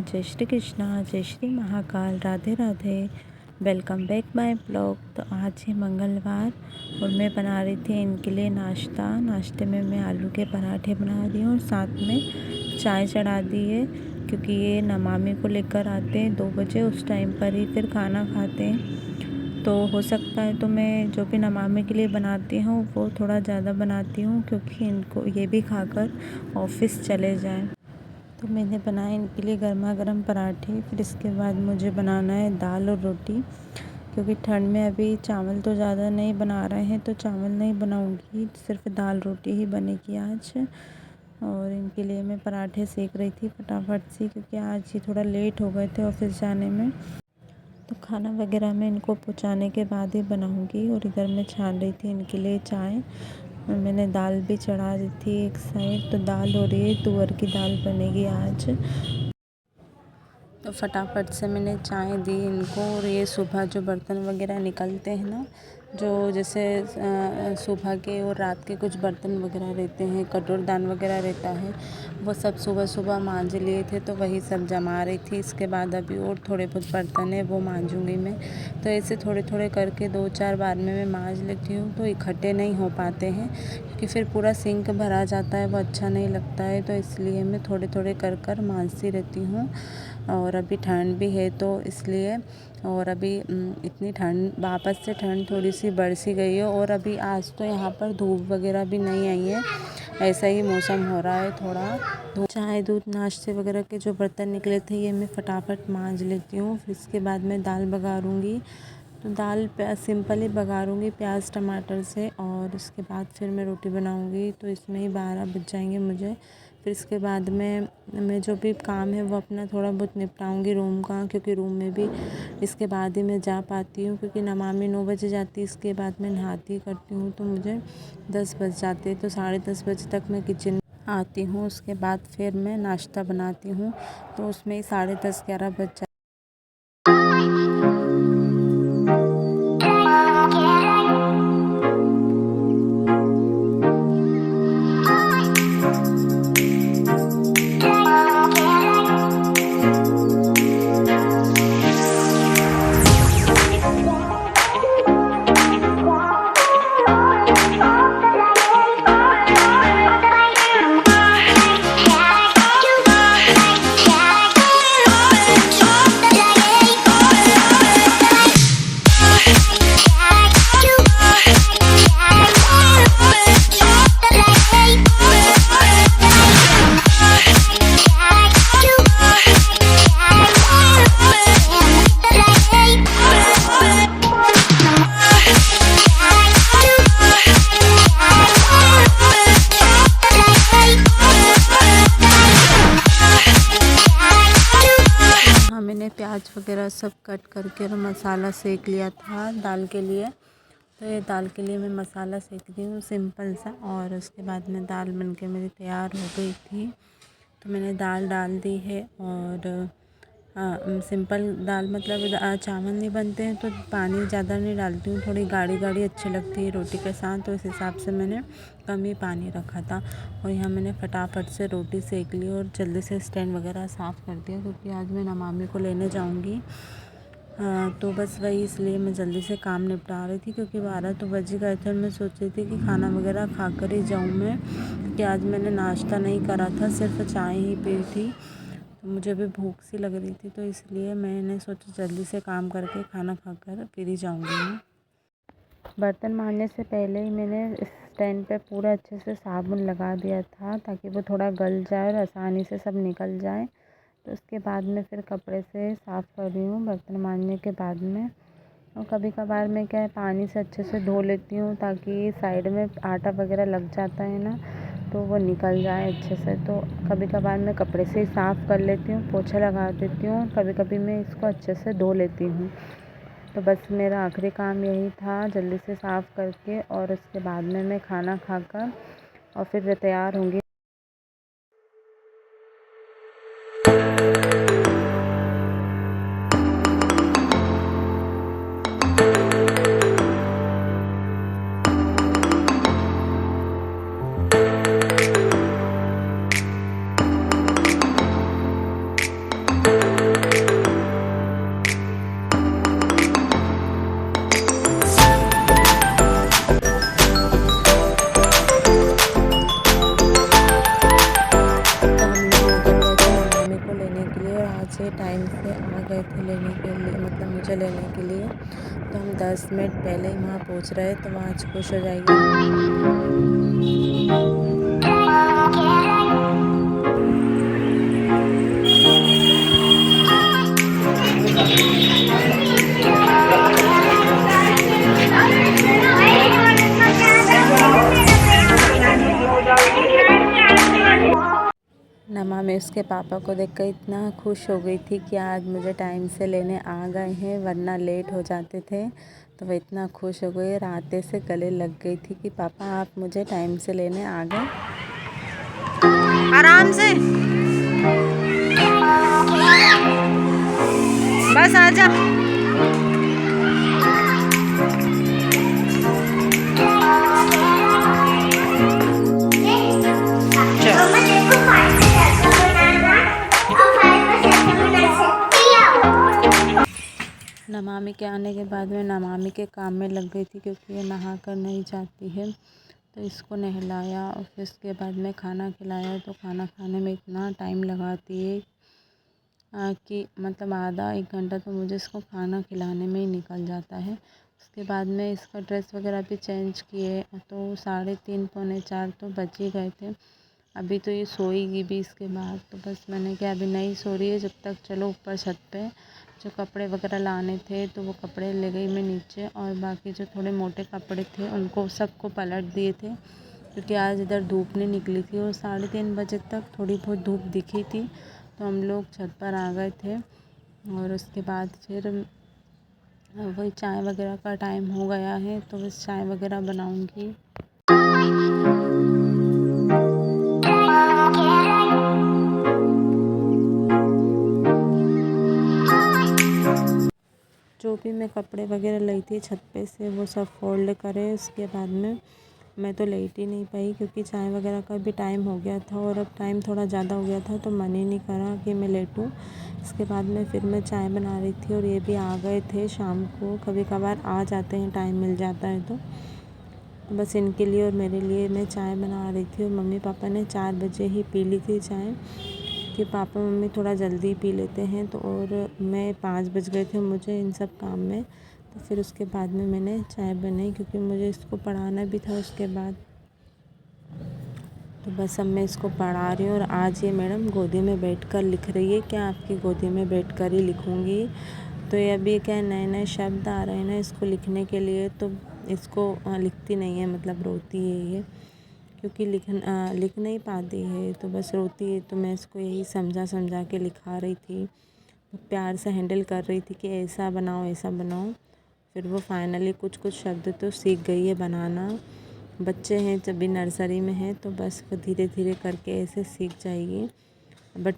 जय श्री कृष्णा, जय Shri Mahakal, Radhe Radhe. Welcome back my blog. तो आज है मंगलवार और मैं बना रही थी इनके लिए नाश्ते में मैं आलू के पराठे बना रही हूँ और साथ में चाय चढ़ा दी है, क्योंकि ये नमामि को लेकर आते हैं 2 बजे, उस टाइम पर ही फिर खाना खाते हैं। तो हो सकता है तो मैं जो भी नमामि के लिए बनाती हूँ वो थोड़ा ज़्यादा बनाती हूँ, क्योंकि इनको ये भी खाकर ऑफिस चले जाएं। तो मैंने बनाए इनके लिए गर्मा गर्म पराठे। फिर इसके बाद मुझे बनाना है दाल और रोटी, क्योंकि ठंड में अभी चावल तो ज़्यादा नहीं बना रहे हैं, तो चावल नहीं बनाऊंगी, सिर्फ दाल रोटी ही बनेगी आज। और इनके लिए मैं पराठे सेक रही थी फटाफट से, क्योंकि आज ही थोड़ा लेट हो गए थे ऑफिस जाने में। तो खाना वगैरह मैं इनको पहुँचाने के बाद ही बनाऊंगी। और इधर मैं छान रही थी इनके लिए चाय। मैंने दाल भी चढ़ा दी थी एक साइड, तो दाल हो रही है, तुअर की दाल बनेगी आज। तो फटाफट से मैंने चाय दी इनको। और ये सुबह जो बर्तन वगैरह निकलते हैं ना, जो जैसे सुबह के और रात के कुछ बर्तन वगैरह रहते हैं, कटोरदान वगैरह रहता है, वो सब सुबह सुबह मांज लिए थे, तो वही सब जमा रही थी। इसके बाद अभी और थोड़े बहुत बर्तन है वो मांजूंगी मैं। तो ऐसे थोड़े थोड़े करके 2-4 बार में मैं मांज लेती हूँ, तो इकट्ठे नहीं हो पाते हैं, क्योंकि फिर पूरा सिंक भरा जाता है, वो अच्छा नहीं लगता है। तो इसलिए मैं थोड़े थोड़े कर मांजती रहती हूँ। और अभी ठंड भी है तो इसलिए, और अभी इतनी ठंड, वापस से ठंड थोड़ी सी बढ़ सी गई है। और अभी आज तो यहाँ पर धूप वगैरह भी नहीं आई है, ऐसा ही मौसम हो रहा है थोड़ा। चाय दूध नाश्ते वगैरह के जो बर्तन निकले थे ये मैं फटाफट मांज लेती हूँ। फिर इसके बाद मैं दाल बघारूँगी। तो दाल सिंपल ही बघारूँगी प्याज टमाटर से, और उसके बाद फिर मैं रोटी बनाऊँगी। तो इसमें ही 12 बज जाएंगे मुझे। फिर इसके बाद मैं जो भी काम है वो अपना थोड़ा बहुत निपटाऊँगी रूम का, क्योंकि रूम में भी इसके बाद ही मैं जा पाती हूँ, क्योंकि नमामि 9 बजे जाती है। इसके बाद मैं नहाती करती हूँ तो मुझे 10 बज जाते हैं। तो 10:30 बजे तक मैं किचन में आती हूँ। उसके बाद फिर मैं नाश्ता बनाती हूँ, तो उसमें ही 10:30-11 बज जाते। मैंने प्याज वगैरह सब कट करके और मसाला सेक लिया था दाल के लिए। तो ये दाल के लिए मैं मसाला सेक दी हूँ सिंपल सा। और उसके बाद में दाल बनके मेरी तैयार हो गई थी, तो मैंने दाल डाल दी है। और सिंपल दाल, मतलब चावल नहीं बनते हैं तो पानी ज़्यादा नहीं डालती हूँ, थोड़ी गाढ़ी गाढ़ी अच्छी लगती है रोटी के साथ, तो इस हिसाब से मैंने कम ही पानी रखा था। और यहाँ मैंने फटाफट से रोटी सेक ली और जल्दी से स्टैंड वगैरह साफ़ कर दिया, क्योंकि आज मैं नमामि को लेने जाऊँगी। तो बस वही, इसलिए मैं जल्दी से काम निपटा रही थी, क्योंकि 12 तो बज गए थे। और मैं सोच रही थी कि खाना वगैरह खा कर ही जाऊँ मैं, क्योंकि आज मैंने नाश्ता नहीं करा था, सिर्फ चाय ही पी थी। तो मुझे भी भूख सी लग रही थी, तो इसलिए मैंने सोचा जल्दी से काम करके खाना खाकर फिर ही जाऊँगी मैं। बर्तन मांजने से पहले ही मैंने स्टैंड पे पूरा अच्छे से साबुन लगा दिया था, ताकि वो थोड़ा गल जाए और आसानी से सब निकल जाए। तो उसके बाद में फिर कपड़े से साफ़ कर रही हूँ बर्तन मांजने के बाद में। और कभी कभार मैं क्या है, पानी से अच्छे से धो लेती हूँ, ताकि साइड में आटा वगैरह लग जाता है ना, तो वो निकल जाए अच्छे से। तो कभी कभार मैं कपड़े से ही साफ़ कर लेती हूँ, पोछा लगा देती हूँ, कभी कभी मैं इसको अच्छे से धो लेती हूँ। तो बस मेरा आखिरी काम यही था, जल्दी से साफ़ करके और उसके बाद में मैं खाना खाकर और फिर तैयार होंगी। लेने के लिए। तो हम 10 मिनट पहले ही वहाँ पहुँच रहे, तो वहाँ आज खुश हो जाएगी। नमा में उसके पापा को देखकर इतना खुश हो गई थी कि आज मुझे टाइम से लेने आ गए हैं, वरना लेट हो जाते थे। तो वह इतना खुश हो गई और आते से गले लग गई थी कि पापा आप मुझे टाइम से लेने आ गए। आराम से बस आजा। नमामि के आने के बाद में नमामि के काम में लग गई थी, क्योंकि ये नहा कर नहीं जाती है। तो इसको नहलाया और फिर उसके बाद में खाना खिलाया। तो खाना खाने में इतना टाइम लगाती है कि मतलब आधा 1 घंटा तो मुझे इसको खाना खिलाने में ही निकल जाता है। उसके बाद में इसका ड्रेस वगैरह भी चेंज किए, तो 3:30 पौने 4 तो बज ही गए थे। अभी तो ये सोएगी भी इसके बाद। तो बस मैंने कहा अभी नहीं सो रही है जब तक, चलो ऊपर छत पे जो कपड़े वगैरह लाने थे तो वो कपड़े ले गई मैं नीचे, और बाकी जो थोड़े मोटे कपड़े थे उनको सबको पलट दिए थे, क्योंकि आज इधर धूप नहीं निकली थी और 3:30 बजे तक थोड़ी बहुत धूप दिखी थी। तो हम लोग छत पर आ गए थे और उसके बाद फिर वही चाय वगैरह का टाइम हो गया है, तो बस चाय वगैरह बनाऊँगी। जो भी मैं कपड़े वगैरह लाई थी छत पे से वो सब फोल्ड करे। उसके बाद में मैं तो लेट ही नहीं पाई, क्योंकि चाय वगैरह का भी टाइम हो गया था और अब टाइम थोड़ा ज़्यादा हो गया था, तो मन ही नहीं करा कि मैं लेटूँ। इसके बाद में फिर मैं चाय बना रही थी और ये भी आ गए थे शाम को, कभी कभार आ जाते हैं, टाइम मिल जाता है तो बस इनके लिए और मेरे लिए मैं चाय बना रही थी। और मम्मी पापा ने 4 बजे ही पी ली थी चाय, कि पापा मम्मी थोड़ा जल्दी पी लेते हैं। तो और मैं 5 बज गए थे मुझे इन सब काम में। तो फिर उसके बाद में मैंने चाय बनाई, क्योंकि मुझे इसको पढ़ाना भी था उसके बाद। तो बस अब मैं इसको पढ़ा रही हूँ। और आज ये मैडम गोदी में बैठकर लिख रही है, क्या आपकी गोदी में बैठकर ही लिखूँगी। तो ये अभी क्या नए नए शब्द आ रहे हैं ना इसको लिखने के लिए, तो इसको लिखती नहीं है, मतलब रोती है ये, क्योंकि लिख नहीं पाती है, तो बस रोती है। तो मैं इसको यही समझा के लिखा रही थी, प्यार से हैंडल कर रही थी कि ऐसा बनाओ ऐसा बनाओ। फिर वो फाइनली कुछ कुछ शब्द तो सीख गई है बनाना। बच्चे हैं जब भी नर्सरी में है, तो बस वो धीरे धीरे करके ऐसे सीख जाएगी। बट